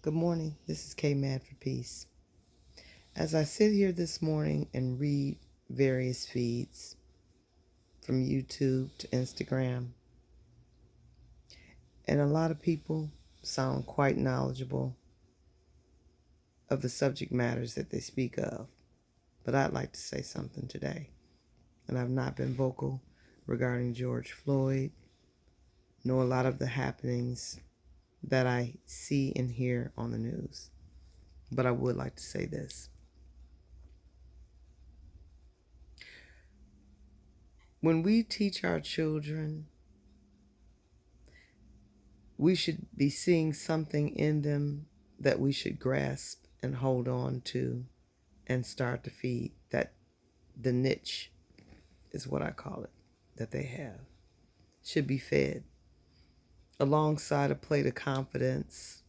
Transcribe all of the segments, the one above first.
Good morning. This is K Mad for Peace. As I sit here this morning and read various feeds from YouTube to Instagram, and a lot of people sound quite knowledgeable of the subject matters that they speak of. But I'd like to say something today. And I've not been vocal regarding George Floyd, nor a lot of the happenings that I see and hear on the news. But I would like to say this. When we teach our children, we should be seeing something in them that we should grasp and hold on to and start to feed. That the niche is what I call it, that they have, should be fed alongside a plate of confidence,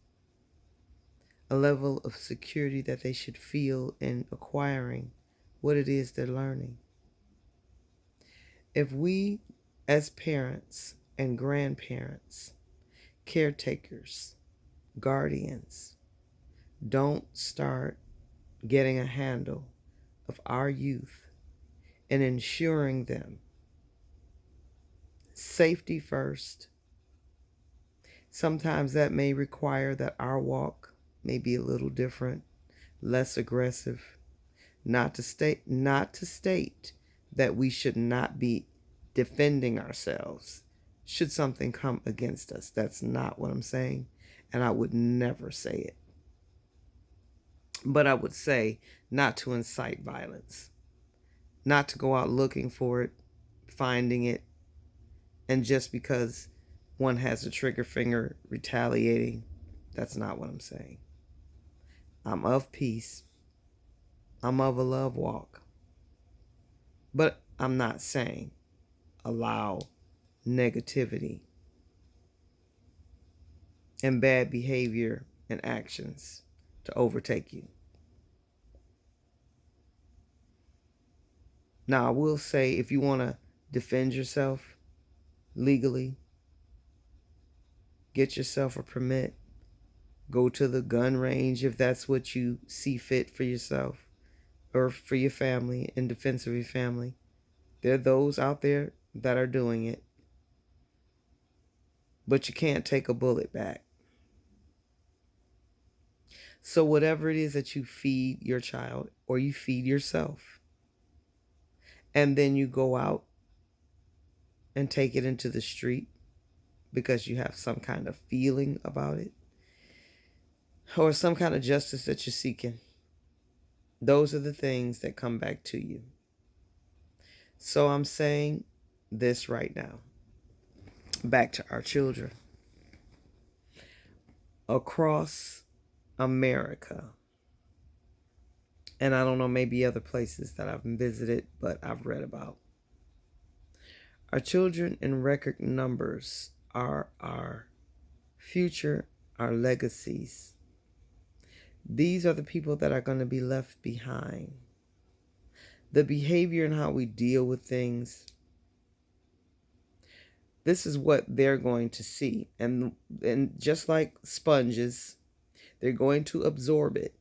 a level of security that they should feel in acquiring what it is they're learning. If we, as parents and grandparents, caretakers, guardians, don't start getting a handle of our youth and ensuring them safety first, sometimes that may require that our walk may be a little different, less aggressive, not to state that we should not be defending ourselves should something come against us. That's not what I'm saying, and I would never say it. But I would say not to incite violence, not to go out looking for it, finding it, and just because one has a trigger finger retaliating. That's not what I'm saying. I'm of peace. I'm of a love walk. But I'm not saying allow negativity and bad behavior and actions to overtake you. Now, I will say, if you want to defend yourself legally, get yourself a permit, go to the gun range if that's what you see fit for yourself or for your family, in defense of your family. There are those out there that are doing it, but you can't take a bullet back. So whatever it is that you feed your child or you feed yourself, and then you go out and take it into the street because you have some kind of feeling about it or some kind of justice that you're seeking, those are the things that come back to you. So I'm saying this right now, back to our children. Across America, and I don't know, maybe other places that I've visited, but I've read about, our children in record numbers are our future, our legacies. These are the people that are going to be left behind. The behavior and how we deal with things, this is what they're going to see. And just like sponges, they're going to absorb it.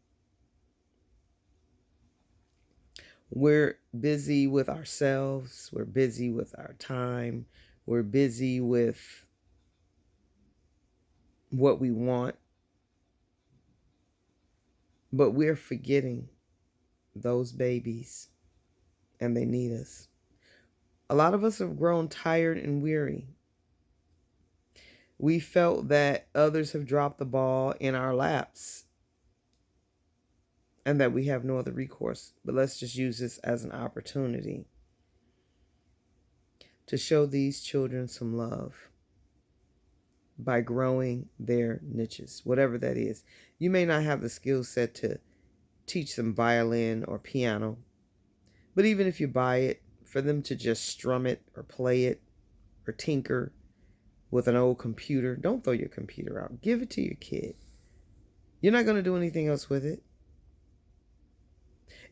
We're busy with ourselves. We're busy with our time. We're busy with what we want. But we're forgetting those babies, and they need us. A lot of us have grown tired and weary. We felt that others have dropped the ball in our laps and that we have no other recourse. But let's just use this as an opportunity to show these children some love by growing their niches, whatever that is. You may not have the skill set to teach them violin or piano, but even if you buy it, for them to just strum it or play it or tinker with an old computer, don't throw your computer out. Give it to your kid. You're not going to do anything else with it.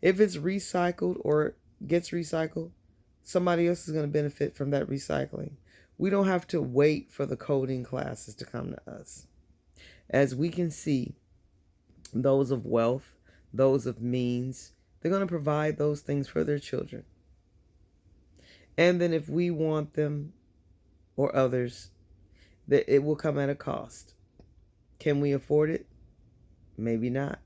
If it's recycled or gets recycled, somebody else is going to benefit from that recycling. We don't have to wait for the coding classes to come to us. As we can see, those of wealth, those of means. They're going to provide those things for their children. And then if we want them or others, that it will come at a cost. Can we afford it? Maybe not.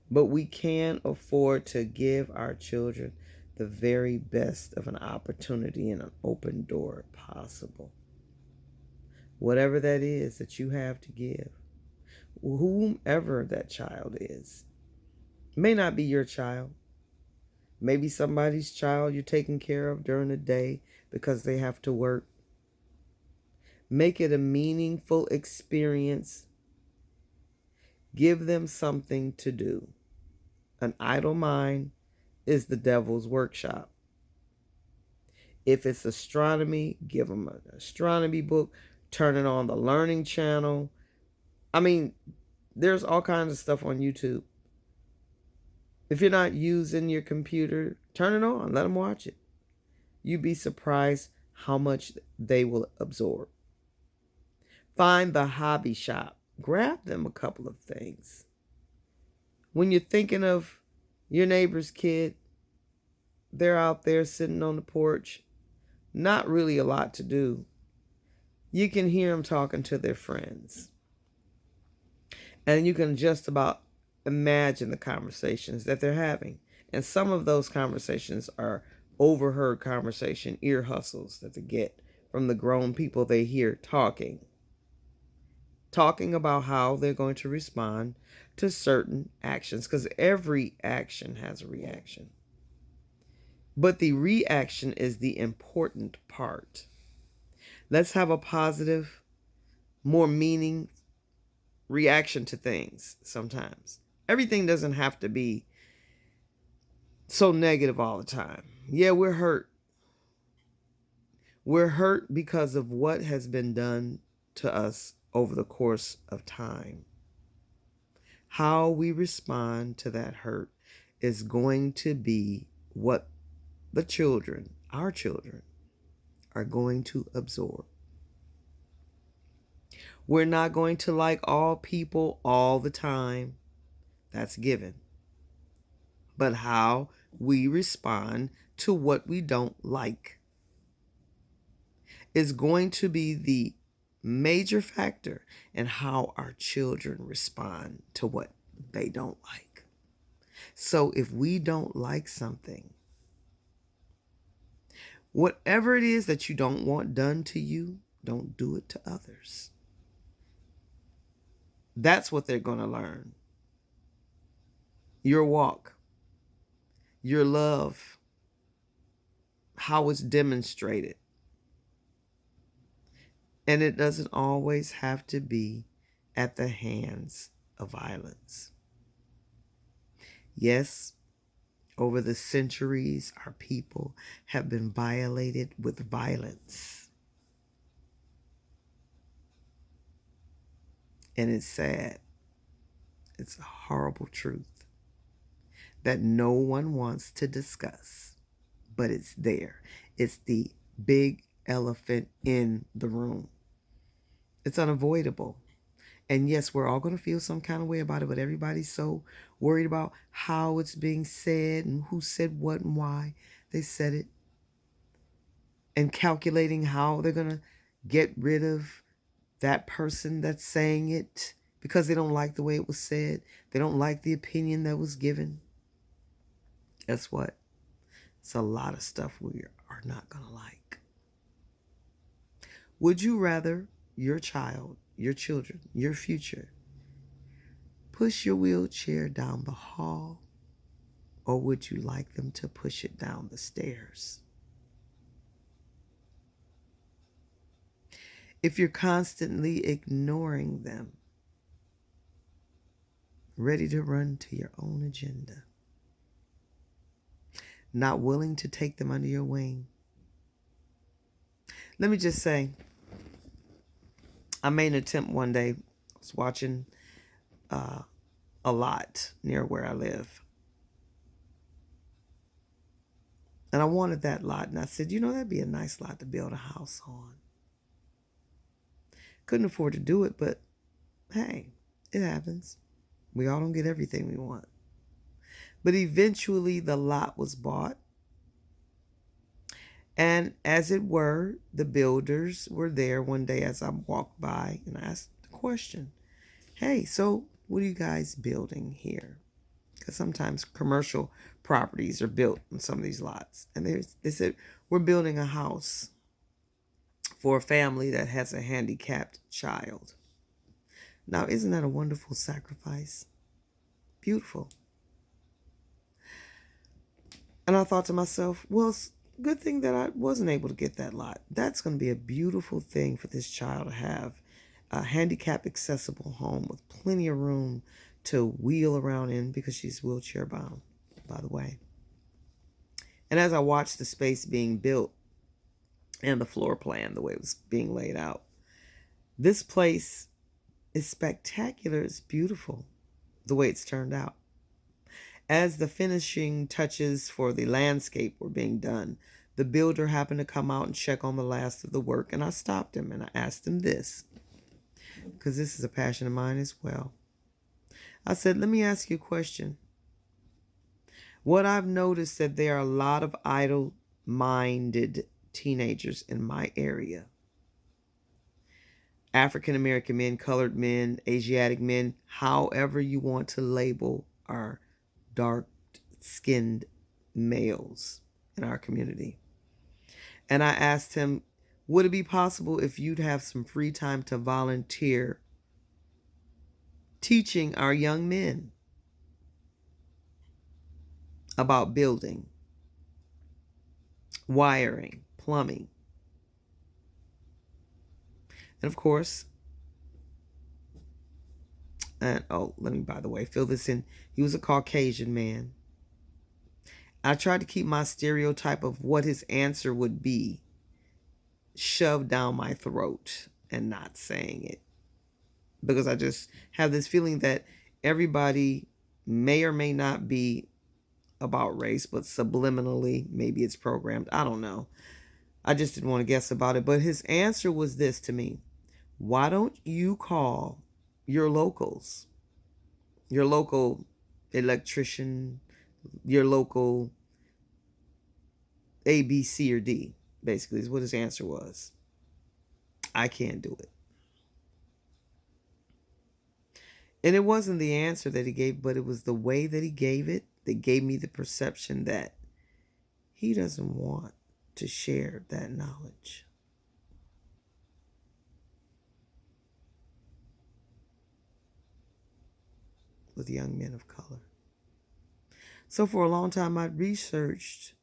But we can afford to give our children the very best of an opportunity and an open door possible. Whatever that is that you have to give, whomever that child is, may not be your child. Maybe somebody's child you're taking care of during the day because they have to work. Make it a meaningful experience. Give them something to do. An idle mind is the devil's workshop. If it's astronomy, give them an astronomy book. Turn it on the Learning Channel. I mean, there's all kinds of stuff on YouTube. If you're not using your computer, turn it on. Let them watch it. You'd be surprised how much they will absorb. Find the hobby shop. Grab them a couple of things. When you're thinking of your neighbor's kid, they're out there sitting on the porch, not really a lot to do. You can hear them talking to their friends. And you can just about imagine the conversations that they're having. And some of those conversations are overheard conversation, ear hustles that they get from the grown people they hear talking about how they're going to respond to certain actions, because every action has a reaction. But the reaction is the important part. Let's have a positive, more meaning reaction to things sometimes. Everything doesn't have to be so negative all the time. Yeah, we're hurt. We're hurt because of what has been done to us over the course of time. How we respond to that hurt is going to be what the children, our children, are going to absorb. We're not going to like all people all the time. That's given. But how we respond to what we don't like is going to be the major factor in how our children respond to what they don't like. So if we don't like something, whatever it is that you don't want done to you, don't do it to others. That's what they're going to learn. Your walk, your love, how it's demonstrated. And it doesn't always have to be at the hands of violence. Yes, over the centuries, our people have been violated with violence. And it's sad. It's a horrible truth that no one wants to discuss, but it's there. It's the big elephant in the room. It's unavoidable. And yes, we're all going to feel some kind of way about it, but everybody's so worried about how it's being said and who said what and why they said it, and calculating how they're going to get rid of that person that's saying it because they don't like the way it was said. They don't like the opinion that was given. Guess what? It's a lot of stuff we are not going to like. Would you rather your child, your children, your future push your wheelchair down the hall, or would you like them to push it down the stairs? If you're constantly ignoring them, ready to run to your own agenda, not willing to take them under your wing, let me just say, I made an attempt one day. I was watching a lot near where I live. And I wanted that lot. And I said, that'd be a nice lot to build a house on. Couldn't afford to do it, but hey, it happens. We all don't get everything we want. But eventually the lot was bought. And as it were, the builders were there one day as I walked by and I asked the question, hey, so what are you guys building here? Because sometimes commercial properties are built on some of these lots. And they said, we're building a house for a family that has a handicapped child. Now, isn't that a wonderful sacrifice? Beautiful. And I thought to myself, well, it's a good thing that I wasn't able to get that lot. That's going to be a beautiful thing for this child to have. A handicap accessible home with plenty of room to wheel around in because she's wheelchair bound, by the way. And as I watched the space being built and the floor plan, the way it was being laid out, this place is spectacular. It's beautiful the way it's turned out. As the finishing touches for the landscape were being done, the builder happened to come out and check on the last of the work, and I stopped him and I asked him this, because this is a passion of mine as well. I said, let me ask you a question. What I've noticed that there are a lot of idle-minded teenagers in my area. African American men, colored men, Asiatic men, however you want to label our dark-skinned males in our community. And I asked him, would it be possible if you'd have some free time to volunteer teaching our young men about building, wiring, plumbing? And of course, and let me, by the way, fill this in. He was a Caucasian man. I tried to keep my stereotype of what his answer would be shoved down my throat and not saying it, because I just have this feeling that everybody may or may not be about race, but subliminally, maybe it's programmed. I don't know. I just didn't want to guess about it. But his answer was this to me. Why don't you call your locals, your local electrician, your local A, B, C, or D, basically, is what his answer was. I can't do it. And it wasn't the answer that he gave, but it was the way that he gave it that gave me the perception that he doesn't want to share that knowledge. With young men of color. So for a long time, I researched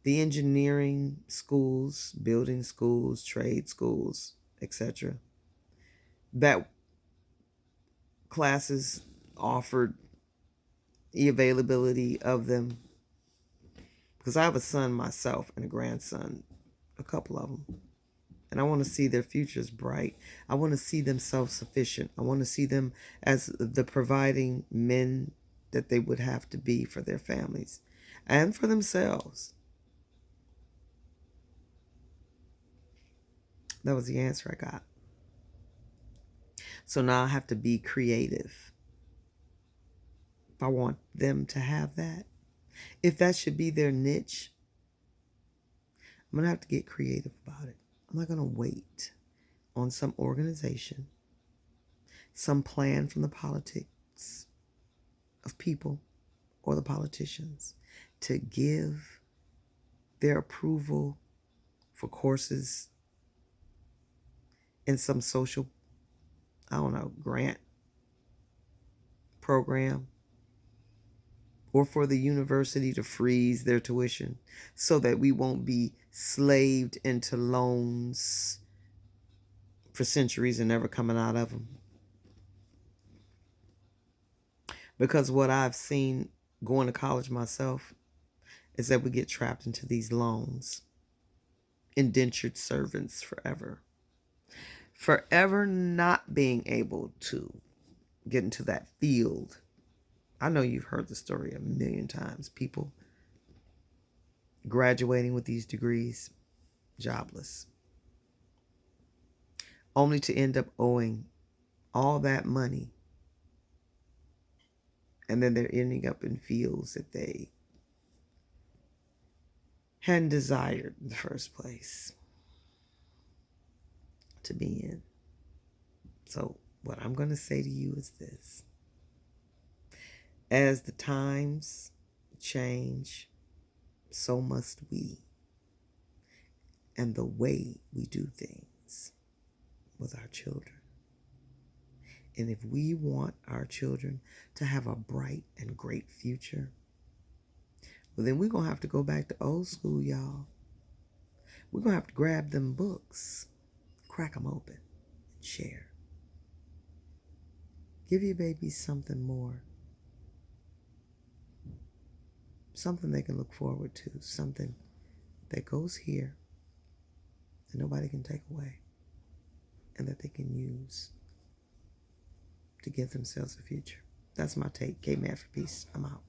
the engineering schools, building schools, trade schools, etc. that classes offered the availability of them. Because I have a son myself and a grandson, a couple of them. And I want to see their futures bright. I want to see them self-sufficient. I want to see them as the providing men that they would have to be for their families and for themselves. That was the answer I got. So now I have to be creative. If I want them to have that, if that should be their niche, I'm going to have to get creative about it. I'm not going to wait on some organization, some plan from the politics of people or the politicians to give their approval for courses in some social, grant program, or for the university to freeze their tuition so that we won't be slaved into loans for centuries and never coming out of them. Because what I've seen going to college myself is that we get trapped into these loans, indentured servants forever. Forever not being able to get into that field. I know you've heard the story a million times. People graduating with these degrees, jobless, only to end up owing all that money And then they're ending up in fields that they hadn't desired in the first place to be in. So what I'm going to say to you is this. As the times change, so must we. And the way we do things with our children. And if we want our children to have a bright and great future, well, then we're going to have to go back to old school, y'all. We're going to have to grab them books, crack them open, and share. Give your babies something more. Something they can look forward to. Something that goes here that nobody can take away and that they can use to give themselves a future. That's my take. K-Man for peace. I'm out.